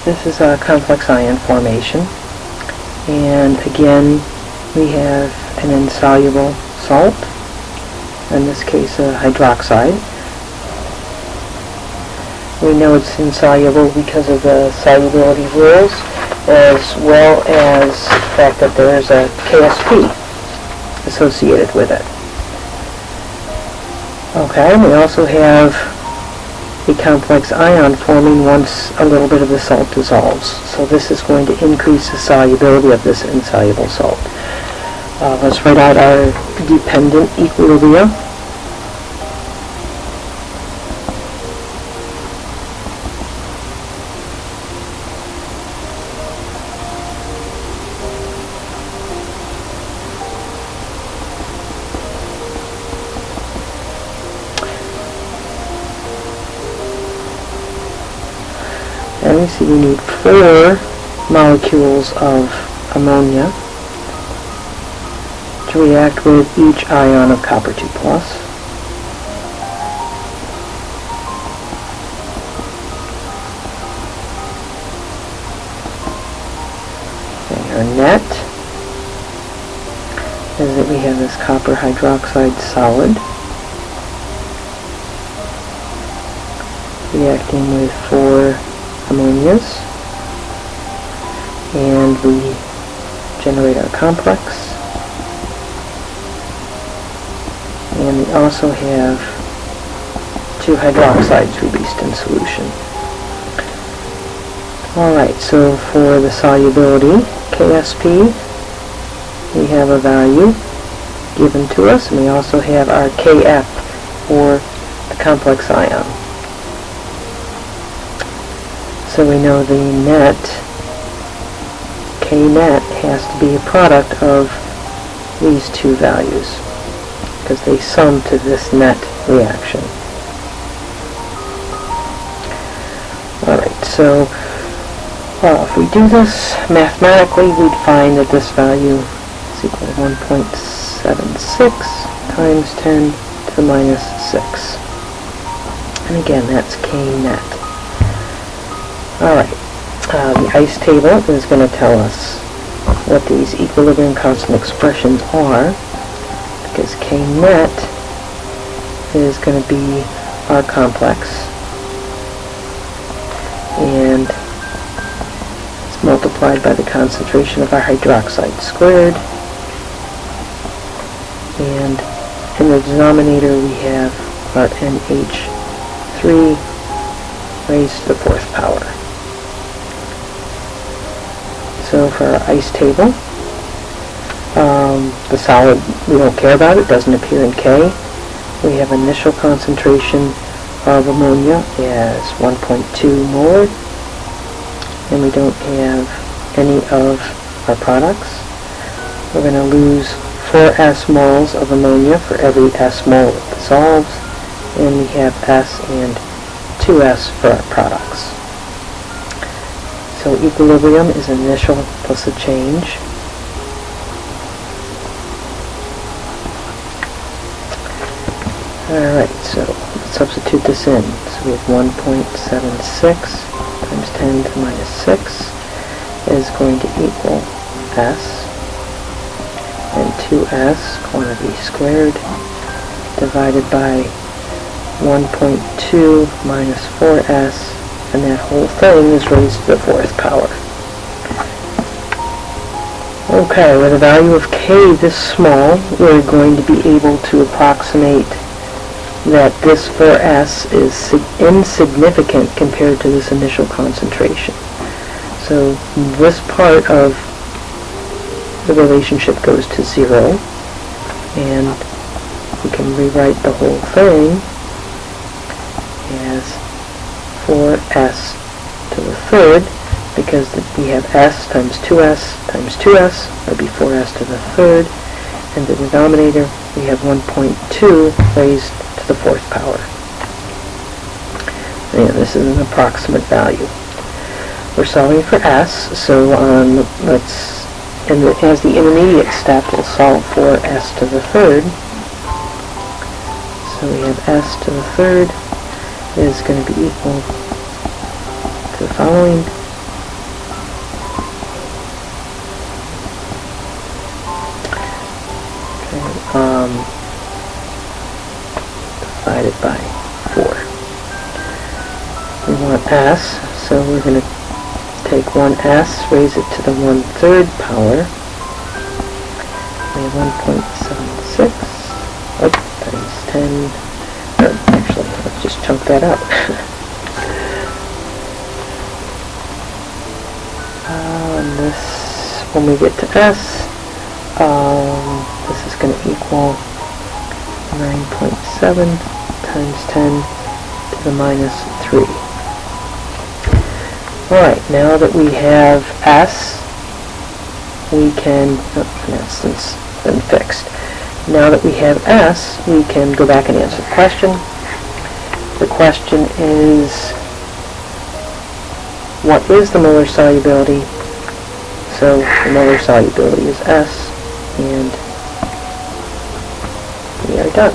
This is a complex ion formation, and again we have an insoluble salt, in this case a hydroxide. We know it's insoluble because of the solubility rules, as well as the fact that there's a KSP associated with it. Okay, we also have a complex ion forming once a little bit of the salt dissolves. So this is going to increase the solubility of this insoluble salt. Let's write out our dependent equilibria. And we see we need 4 molecules of ammonia to react with each ion of copper 2+. Okay, our net is that we have this copper hydroxide solid reacting with 4 ammonias, and we generate our complex, and we also have 2 hydroxides released in solution. Alright, so for the solubility, KSP, we have a value given to us, and we also have our KF for the complex ion. So we know the net, K net, has to be a product of these 2 values, because they sum to this net reaction. Alright, so if we do this mathematically, we'd find that this value is equal to 1.76 times 10 to the minus 6. And again, that's K net. Alright, the ICE table is going to tell us what these equilibrium constant expressions are, because K net is going to be our complex, and it's multiplied by the concentration of our hydroxide squared, and in the denominator we have our NH3 raised to the 4th power. So for our ICE table, the solid we don't care about, it doesn't appear in K. We have initial concentration of ammonia as 1.2 molar, and we don't have any of our products. We're going to lose 4s moles of ammonia for every s mole it dissolves, and we have s and 2s for our products. So equilibrium is initial plus a change. Alright, so let's substitute this in. So we have 1.76 times 10 to the minus 6 is going to equal s, and 2s, quantity squared, divided by 1.2 minus 4s, and that whole thing is raised to the 4th power. Okay, with a value of K this small, we're going to be able to approximate that this 4s is insignificant compared to this initial concentration. So this part of the relationship goes to 0, and we can rewrite the whole thing as 4s to the 3rd, because we have s times 2s times 2s, that would be 4s to the 3rd, and the denominator we have 1.2 raised to the 4th power. And this is an approximate value. We're solving for s, so as the intermediate step, we'll solve for s to the 3rd. So we have s to the 3rd is going to be equal to the following: We want S, so we're going to take 1s, raise it to the 1/3 power. We have 1.76 times 10. Actually, let's just chunk that out. And this, when we get to s, this is going to equal 9.7 times 10 to the minus 3. Alright, now that we have s, we can, that's been fixed. Now that we have s, we can go back and answer the question. The question is, what is the molar solubility? So the molar solubility is s, and we are done.